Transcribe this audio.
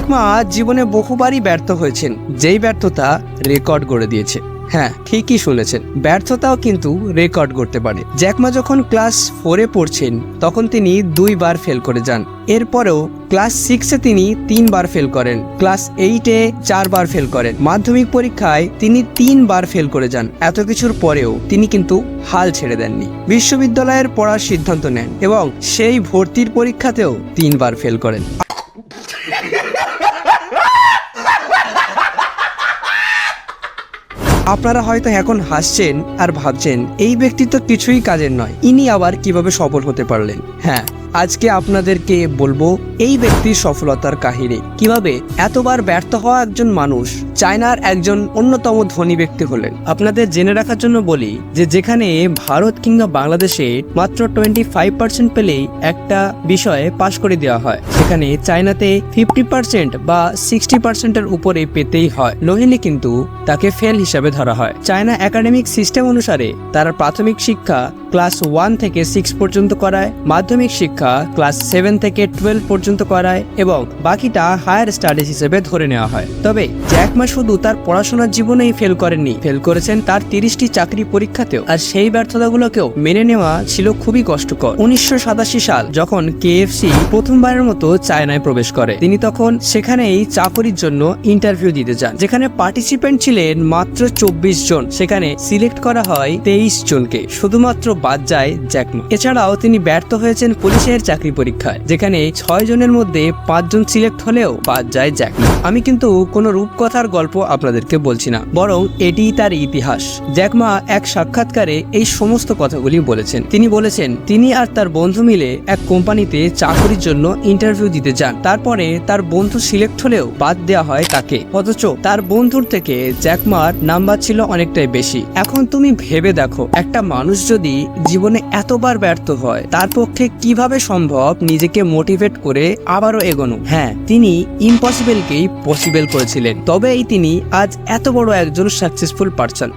Jack Ma জীবনে বহুবারই ব্যর্থ হয়েছেন, যেই ব্যর্থতা রেকর্ড করে দিয়েছে। হ্যাঁ, ঠিকই শুনেছেন, ব্যর্থতাও কিন্তু রেকর্ড করতে পারে। জ্যাক মা যখন ক্লাস 4-এ পড়ছেন তখন তিনি 2 বার ফেল করে যান। এরপরেও ক্লাস 6-এ তিনি 3 বার ফেল করেন, ক্লাস 8-এ 4 বার ফেল করেন, মাধ্যমিক পরীক্ষায় তিনি 3 বার ফেল করে যান। এত কিছুর পরেও তিনি কিন্তু হাল ছেড়ে দেননি, বিশ্ববিদ্যালয়ের পড়ার সিদ্ধান্ত নেন এবং সেই ভর্তির পরীক্ষাতেও 3 বার ফেল করেন। আপনারা হয়তো এখন হাসছেন আর ভাবছেন এই ব্যক্তি তো কিছুই কাজের নয়, ইনি আবার কিভাবে সফল হতে পারলেন। হ্যাঁ, আজকে আপনাদেরকে বলবো এই ব্যক্তির সফলতার কাহিনী, কিভাবে এতবার ব্যর্থ হওয়া একজন মানুষ চায়নার একজন অন্যতম ধনী ব্যক্তি হলেন। আপনাদের জেনে রাখার জন্য বলি যে যেখানে ভারত কিংবা বাংলাদেশে মাত্র 25% পেলেই একটা বিষয়ে পাশ করে দেওয়া হয়, সেখানে চায়নাতে 50% বা 60%-এর উপরে পেতেই হয়, নহিলে কিন্তু তাকে ফেল হিসাবে ধরা হয়। চায়না একাডেমিক সিস্টেম অনুসারে তারা প্রাথমিক শিক্ষা ক্লাস 1 থেকে 6 পর্যন্ত করায়, মাধ্যমিক শিক্ষা ক্লাস 7 থেকে 12 পর্যন্ত করায় এবং বাকিটা হায়ার স্টাডিজ হিসেবে ধরে নেওয়া হয়। তবে জ্যাক মা শুধু তার পড়াশোনার জীবনেই ফেল করেননি, ফেল করেছেন তার 30টি চাকরি পরীক্ষাতেও। আর সেই ব্যর্থতাগুলোকেও মেনে নেওয়া ছিল খুবই কষ্টকর। 1987 সাল যখন KFC প্রথমবারের মতো চায়নায় প্রবেশ করে, তিনি তখন সেখানেই চাকরির জন্য ইন্টারভিউ দিতে যান, যেখানে পার্টিসিপেন্ট ছিলেন মাত্র 24 জন, সেখানে সিলেক্ট করা হয় 23 জনকে, শুধুমাত্র বাদ যায় জ্যাক মা। এছাড়াও তিনি ব্যর্থ হয়েছেন পুলিশের চাকরি পরীক্ষায়, যেখানে 6 জনের মধ্যে 5 জন সিলেক্ট হলেও বাদ যায় জ্যাক মা। আমি কিন্তু কোনো রূপকথার গল্প আপনাদেরকে বলছি না, বরং এটিই তার ইতিহাস। জ্যাক মা এক সাক্ষাৎকারে এই সমস্ত কথাগুলি বলেছেন। তিনি বলেছেন তিনি আর তার বন্ধু মিলে এক কোম্পানিতে চাকরির জন্য ইন্টারভিউ দিতে যান, তারপরে তার বন্ধু সিলেক্ট হলেও বাদ দেওয়া হয় তাকে, অথচ তার বন্ধুর থেকে জ্যাক মার নাম্বার ছিল অনেকটাই বেশি। এখন তুমি ভেবে দেখো, একটা মানুষ যদি জীবনে এতবার ব্যর্থ হয়, তার পক্ষে কিভাবে সম্ভব নিজেকে মোটিভেট করে আবারও এগোনো। হ্যাঁ, তিনি ইম্পসিবলকেই পসিবল করেছিলেন, তবেই তিনি আজ এত বড় একজন সাকসেসফুল পারসন।